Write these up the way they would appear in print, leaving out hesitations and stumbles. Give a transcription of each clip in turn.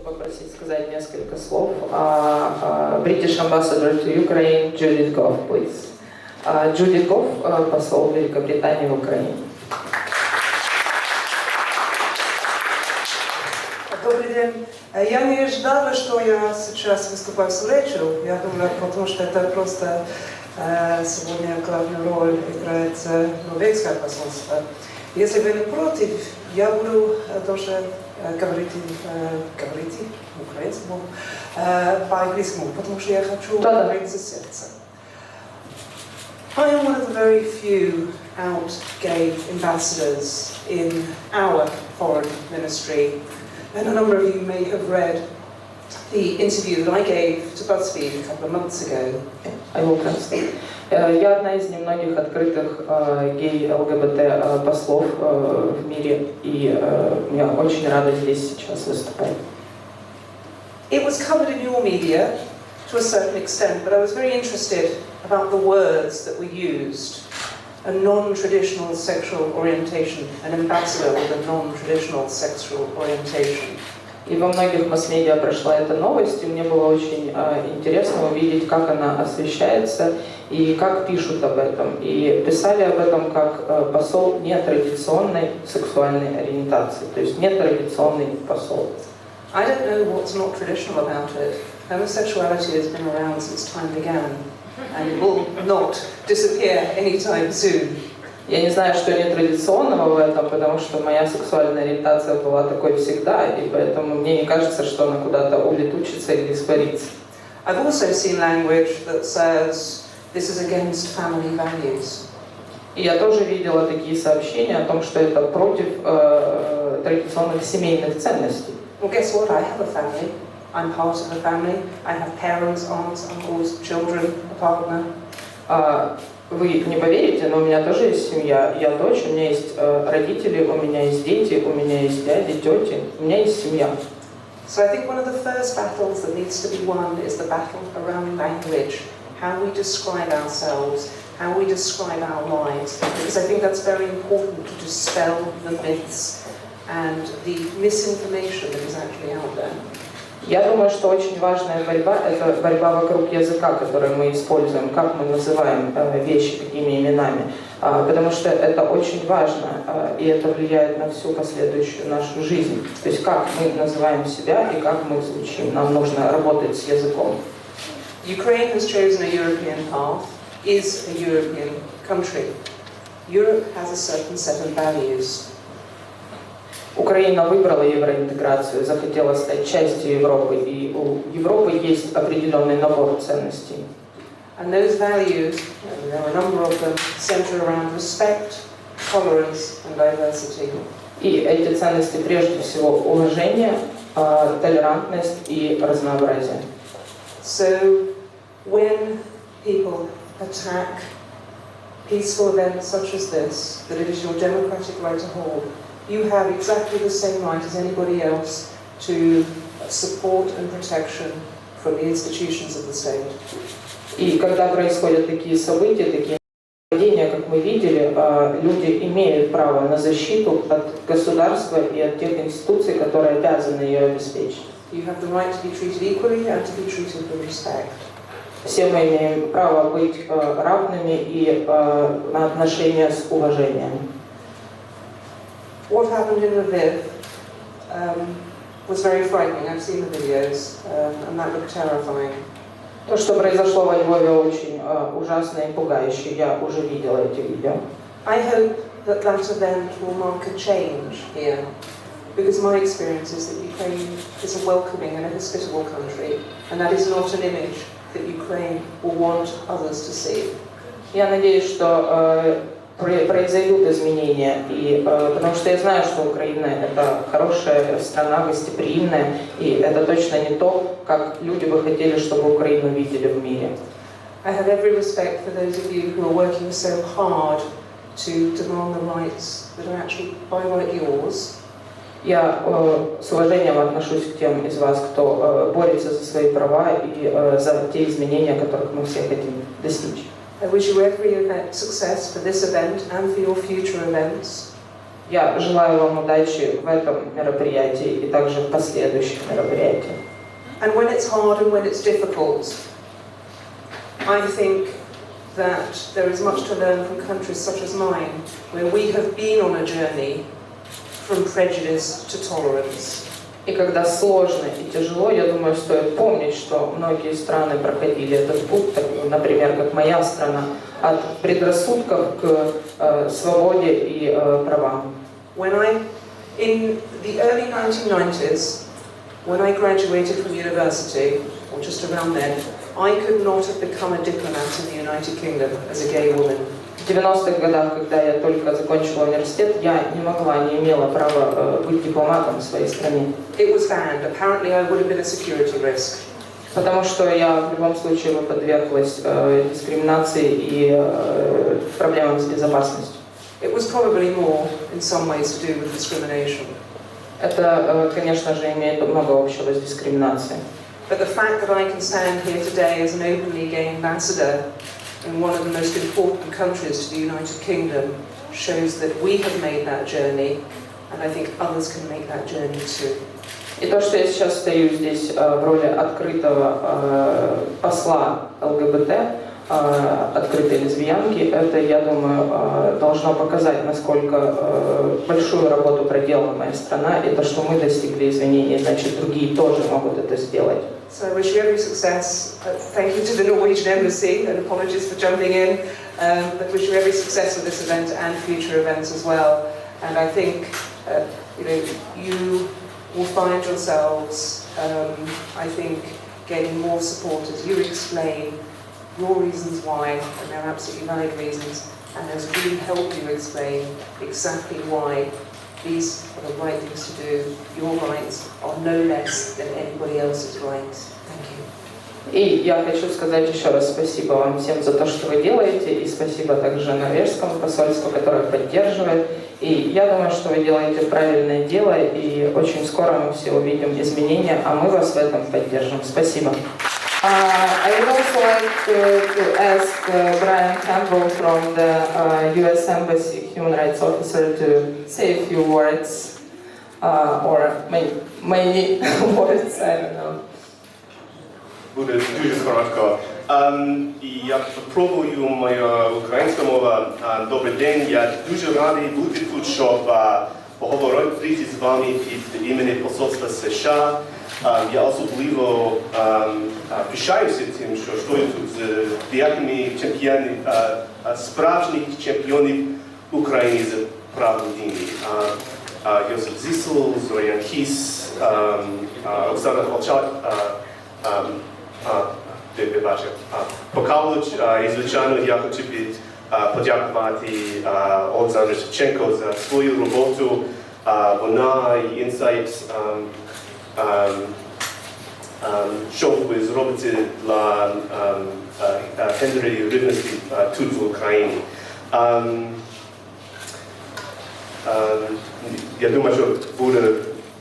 Попросить сказать несколько слов. British Ambassador to Ukraine Джудит Гоф, please. Джудит Гоф, посол Великобритании в Украине. Добрый день. Я не ожидала, что я сейчас выступаю с речью. Я думала, потому что это просто сегодня главную роль играет европейское посольство. Если вы не против, я буду тоже говорить украинскому, по-английскому, потому что я хочу говорить со сердца. I am one of the very few out gay ambassadors in our foreign ministry, and a number of you may have read the interview that I gave to BuzzFeed a couple of months ago. I will translate. Я одна из немногих открытых гей-ЛГБТ послов в мире, и я очень рада здесь сейчас выступать. It was covered in your media to a certain extent, but I was very interested about the words that were used. A non-traditional sexual orientation, an ambassador with a non-traditional sexual orientation. И во многих масс-медиа прошла эта новость, и мне было очень интересно увидеть, как она освещается и как пишут об этом. И писали об этом как посол нетрадиционной сексуальной ориентации, то есть нетрадиционный посол. I don't know what's not traditional about it. Homosexuality has been around since time began, and it will not disappear anytime soon. Я не знаю, что нетрадиционного в этом, потому что моя сексуальная ориентация была такой всегда, и поэтому мне не кажется, что она куда-то улетучится или испарится. I've also seen language that says this is against family values. И я тоже видела такие сообщения о том, что это против традиционных семейных ценностей. Well, guess what? I have a family. I'm part of a family. I have parents, aunts, uncles, children, a partner. Вы не поверите, но у меня тоже есть семья. Я дочь, у меня есть родители, у меня есть дети, у меня есть дяди, тети. У меня есть семья. So I think one of the first battles that needs to be won is the battle around language, how we describe ourselves, how we describe our lives, because I think that's very important to dispel the myths and the misinformation that is actually out there. Я думаю, что очень важная борьба – это борьба вокруг языка, который мы используем, как мы называем вещи, какими именами, потому что это очень важно, и это влияет на всю последующую нашу жизнь. То есть как мы называем себя и как мы звучим. Нам нужно работать с языком. Ukraine has chosen a European path, is a European country. Europe has a certain set of values. Украина выбрала евроинтеграцию, захотела стать частью Европы, и у Европы есть определенный набор ценностей. And those values, and there are a number of them, center around respect, tolerance and diversity. И эти ценности прежде всего уважение, толерантность и разнообразие. So when people attack peaceful events such as this, that it is your democratic right to hold, you have exactly the same right as anybody else to support and protection from the institutions of the state. И когда происходят такие события, такие нападения, как мы видели, люди имеют право на защиту от государства и от тех институций, которые обязаны ее обеспечить. You have the right to be treated equally and to be treated with respect. Все мы имеем право быть равными и на отношения с уважением. What happened in Lviv was very frightening. I've seen the videos, and that looked terrifying. То, что произошло во Львове, очень ужасно и пугающе. Я уже видела эти видео. I hope that that event will mark a change here, because my experience is that Ukraine is a welcoming and a hospitable country, and that is not an image that Ukraine will want others to see. Я надеюсь, что произойдут изменения, и, потому что я знаю, что Украина – это хорошая страна, гостеприимная, и это точно не то, как люди бы хотели, чтобы Украину видели в мире. I have every respect for those of you who are working so hard to demand the rights that are actually by right yours. Я с уважением отношусь к тем из вас, кто борется за свои права и за те изменения, которых мы все хотим достичь. I wish you every success for this event and for your future events. Я желаю вам удачи в этом мероприятии и также в последующих мероприятиях. And when it's hard and when it's difficult, I think that there is much to learn from countries such as mine, where we have been on a journey from prejudice to tolerance. И когда сложно и тяжело, я думаю, стоит помнить, что многие страны проходили этот путь, например, как моя страна, от предрассудков к свободе и правам. In the early 1990s, when I graduated from university, or just around then, I could not have become a diplomat in the United Kingdom as a gay woman. В 90-х годах, когда я только закончила университет, я не имела права быть дипломатом в своей стране. It was banned. Apparently, I would have been a security risk. Потому что я в любом случае подверглась дискриминации и проблемам с безопасностью. It was probably more, in some ways, to do with discrimination. Это, конечно же, имеет много общего с дискриминацией. But the fact that I can stand here today as an openly gay ambassador in one of the most important countries to the United Kingdom shows that we have made that journey, and I think others can make that journey too. И то, что я сейчас стою здесь в роли открытого посла ЛГБТ, открытой лесбиянки, это, я думаю, должно показать, насколько большую работу проделала моя страна, и то, что мы достигли изменений, значит, другие тоже могут это сделать. So I wish you every success. Thank you to the Norwegian Embassy, and apologies for jumping in. But wish you every success with this event and future events as well. And I think you will find yourselves, I think, getting more support as you explain your reasons why, and they're absolutely valid reasons, and as we help you explain exactly why these are the right things to do. Your rights are no less than anybody else's rights. Thank you. И я хочу сказать еще раз спасибо вам всем за то, что вы делаете, и спасибо также норвежскому посольству, которое поддерживает. И я думаю, что вы делаете правильное дело, и очень скоро мы все увидим изменения, а мы вас в этом поддержим. Спасибо. I would also like to ask Brайан Rенделл from the US Embassy Human Rights Officer to say a few words, or many words, I don't know. Буде дуже коротко. Я спробую моя українська мова. Добрий день, я дуже радий бути тут, щоб поговорити з вами під імені Посольства США. Я особливо пишаюся тим, що стою тут з деякими чемпіонами, справжніх чемпіонів України з прав людини. Йосип Зісел, Зорян Хіс, Оксана Волчак, Покалуч, і звичайно я хочу подякувати Олександру Шевченко за свою роботу. Вона і інсайт, що ви зробите для гендерної рівності тут в Україні. Я думаю, що буде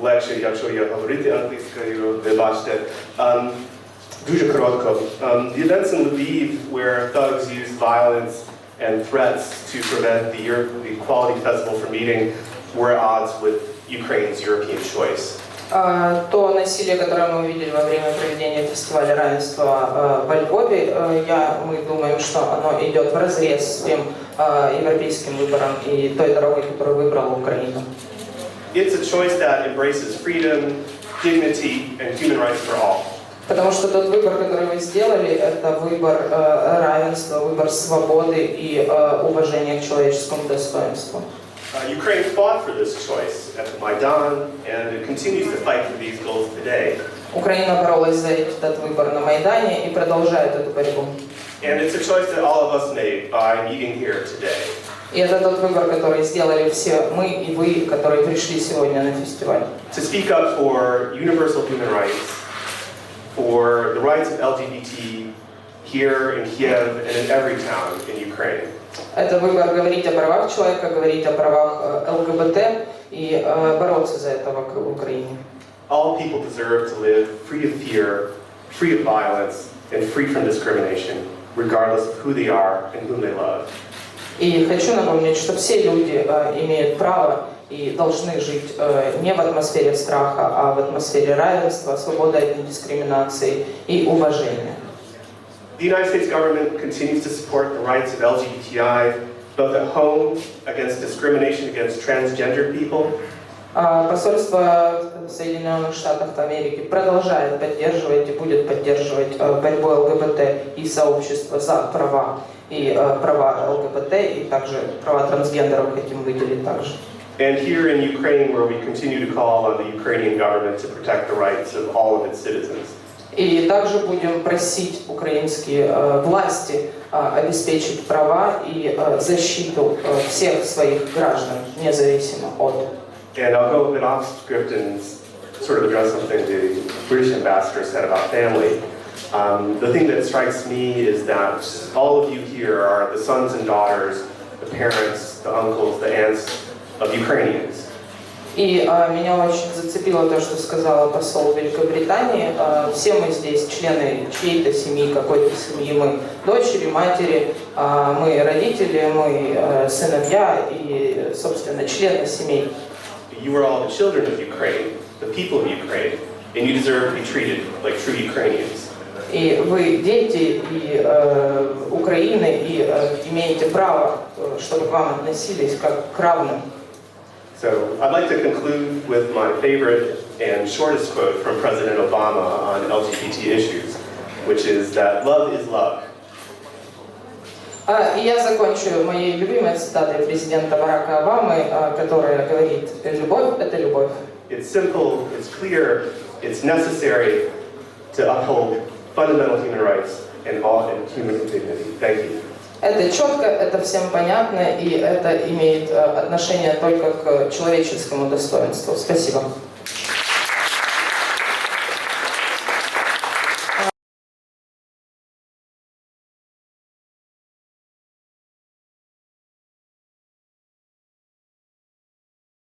легше, якщо я говорити англійською, вибачте. Дуже коротко. The events in Lviv where thugs used violence and threats to prevent the Equality Festival from meeting were at odds with Ukraine's European choice. То насилие, которое мы увидели во время проведения Фестиваля Равенства во Львове, мы думаем, что оно идет вразрез с тем европейским выбором и той дорогой, которую выбрала Украина. It's a choice that embraces freedom, dignity, and human rights for all. Потому что тот выбор, который вы сделали, это выбор равенства, выбор свободы и уважения к человеческому достоинству. Ukraine fought for this choice at the Maidan, and it continues to fight for these goals today. Украина боролась за этот выбор на Майдане и продолжает эту борьбу. And it's a choice that all of us made by meeting here today. И это тот выбор, который сделали все мы и вы, которые пришли сегодня на фестиваль. To speak up for universal human rights, for the rights of LGBT here in Kiev and in every town in Ukraine. Это выбор говорить о правах человека, говорить о правах ЛГБТ и бороться за это в Украине. All people deserve to live free of fear, free of violence, and free from discrimination, regardless of who they are and whom they love. И хочу напомнить, что все люди имеют право и должны жить не в атмосфере страха, а в атмосфере равенства, свободы от недискриминации и уважения. The United States government continues to support the rights of LGBTI, both at home, against discrimination against transgender people. Посольство Соединенных Штатов Америки продолжает поддерживать и будет поддерживать борьбу ЛГБТ и сообщества за права, и права ЛГБТ, и также права трансгендеров хотим выделить также. And here in Ukraine, where we continue to call on the Ukrainian government to protect the rights of all of its citizens. И также будем просить украинские власти обеспечить права и защиту всех своих граждан, независимо от. And I'll go a bit off script and sort of address something the British ambassador said about family. The thing that strikes me is that all of you here are the sons and daughters, the parents, the uncles, the aunts of Ukrainians. И меня очень зацепило то, что сказала посол Великобритании. Все мы здесь члены чьей-то семьи, какой-то семьи. Мы дочери, матери, мы родители, мы сыновья и, собственно, члены семей. You are all the children of Ukraine, the people of Ukraine, and you deserve to be treated like true Ukrainians. И вы дети и Украины, и имеете право, чтобы к вам относились как к равным. So I'd like to conclude with my favorite and shortest quote from President Obama on LGBT issues, which is that love is love. И я закончу моей любимой цитатой президента Барака Обамы, которая говорит: «Любовь – это любовь». It's simple, it's clear, it's necessary to uphold fundamental human rights and all and human dignity. Thank you. Это четко, это всем понятно, и это имеет отношение только к человеческому достоинству. Спасибо.